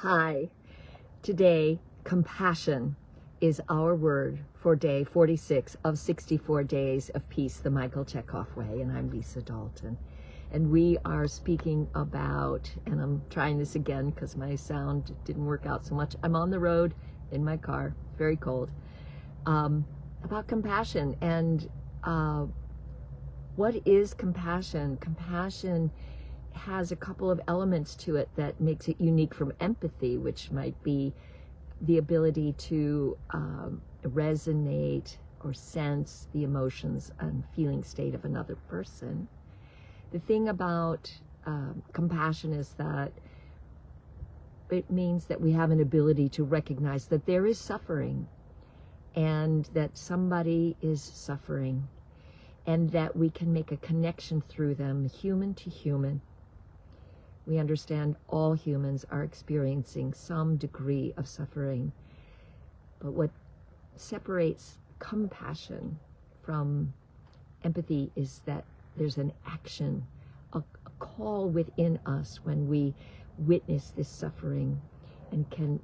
Hi. Today, compassion is our word for day 46 of 64 Days of Peace, the Michael Chekhov Way, and I'm Lisa Dalton. And we are speaking about, and I'm trying this again because my sound didn't work out so much. I'm on the road in my car, very cold, about compassion. And what is compassion? Compassion has a couple of elements to it that makes it unique from empathy, which might be the ability to resonate or sense the emotions and feeling state of another person. The thing about compassion is that it means that we have an ability to recognize that there is suffering and that somebody is suffering, and that we can make a connection through them, human to human. We understand all humans are experiencing some degree of suffering. But what separates compassion from empathy is that there's an action, a call within us when we witness this suffering and can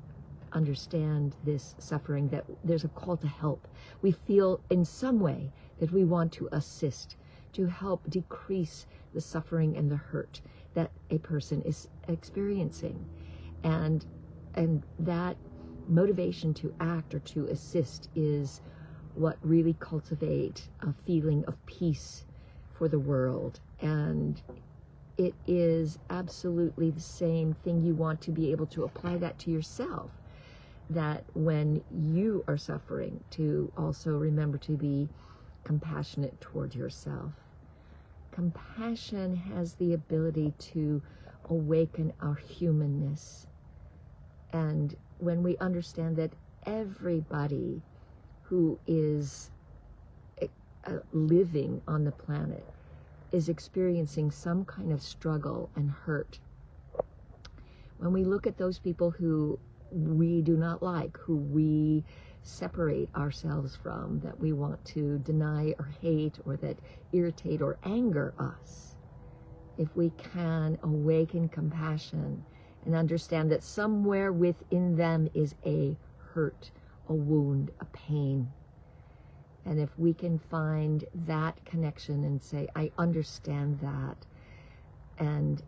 understand this suffering, that there's a call to help. We feel in some way that we want to assist, to help decrease the suffering and the hurt that a person is experiencing. And that motivation to act or to assist is what really cultivates a feeling of peace for the world. And it is absolutely the same thing. You want to be able to apply that to yourself, that when you are suffering, to also remember to be compassionate toward yourself. Compassion has the ability to awaken our humanness. And when we understand that everybody who is living on the planet is experiencing some kind of struggle and hurt, when we look at those people who we do not like, who we separate ourselves from, that we want to deny or hate, or that irritate or anger us, if we can awaken compassion and understand that somewhere within them is a hurt, a wound, a pain, and if we can find that connection and say, I understand that, and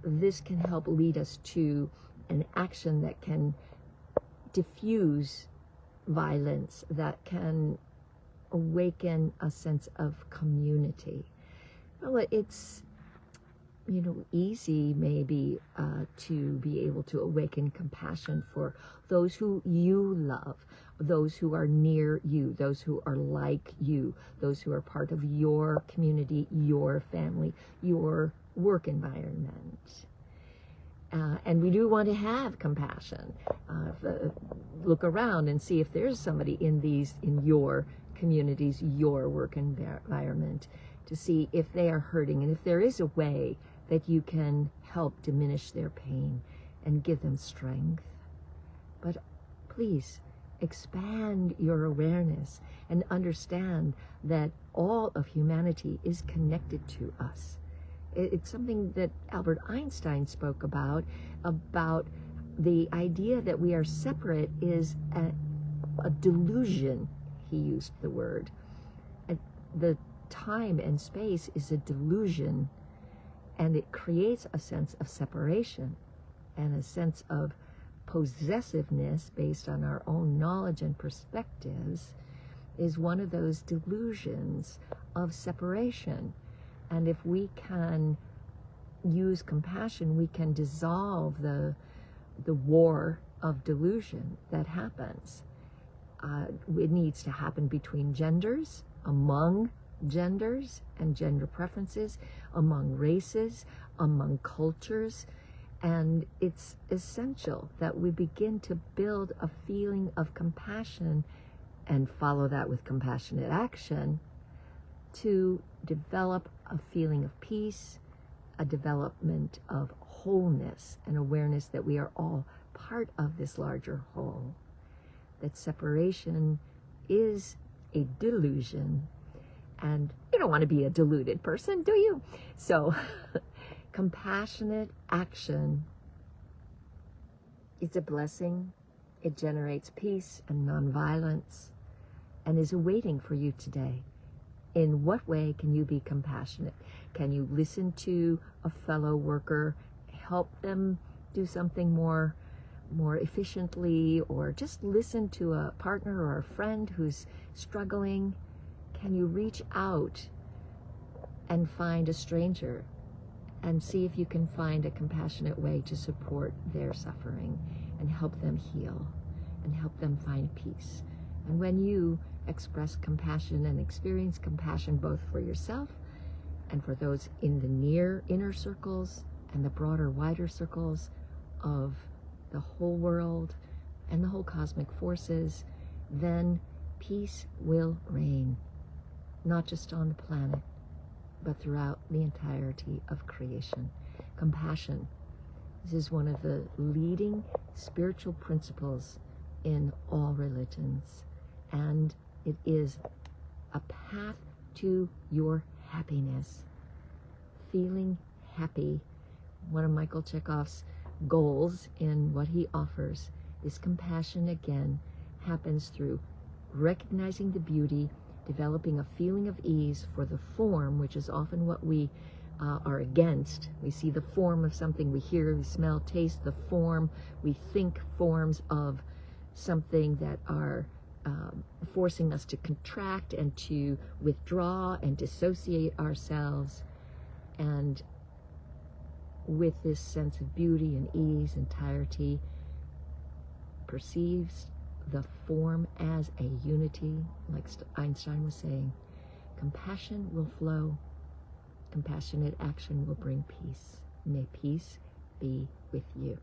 this can help lead us to an action that can diffuse violence, that can awaken a sense of community. Well, it's, easy maybe to be able to awaken compassion for those who you love, those who are near you, those who are like you, those who are part of your community, your family, your work environment. And we do want to have compassion. Look around and see if there's somebody in your communities, your work environment, to see if they are hurting, and if there is a way that you can help diminish their pain and give them strength. But please expand your awareness and understand that all of humanity is connected to us. It's something that Albert Einstein spoke about the idea that we are separate is a delusion. He used the word. The time and space is a delusion, and it creates a sense of separation and a sense of possessiveness based on our own knowledge and perspectives, is one of those delusions of separation. And if we can use compassion, we can dissolve the war of delusion that happens. It needs to happen between genders, among genders and gender preferences, among races, among cultures. And it's essential that we begin to build a feeling of compassion and follow that with compassionate action to develop a feeling of peace, a development of wholeness, and awareness that we are all part of this larger whole, that separation is a delusion, and you don't want to be a deluded person, do you? So compassionate action It's a blessing. It generates peace and nonviolence and is awaiting for you today. In what way can you be compassionate? Can you listen to a fellow worker, help them do something more efficiently, or just listen to a partner or a friend who's struggling? Can you reach out and find a stranger and see if you can find a compassionate way to support their suffering and help them heal and help them find peace? And when you express compassion and experience compassion both for yourself and for those in the near inner circles and the broader, wider circles of the whole world and the whole cosmic forces, then peace will reign, not just on the planet, but throughout the entirety of creation. Compassion. This is one of the leading spiritual principles in all religions, and it is a path to your happiness. Feeling happy. One of Michael Chekhov's goals in what he offers is compassion, again, happens through recognizing the beauty, developing a feeling of ease for the form, which is often what we are against. We see the form of something, we hear, we smell, taste the form, we think forms of something that are forcing us to contract and to withdraw and dissociate ourselves. And with this sense of beauty and ease, entirety, perceives the form as a unity, like Einstein was saying. Compassion will flow. Compassionate action will bring peace. May peace be with you.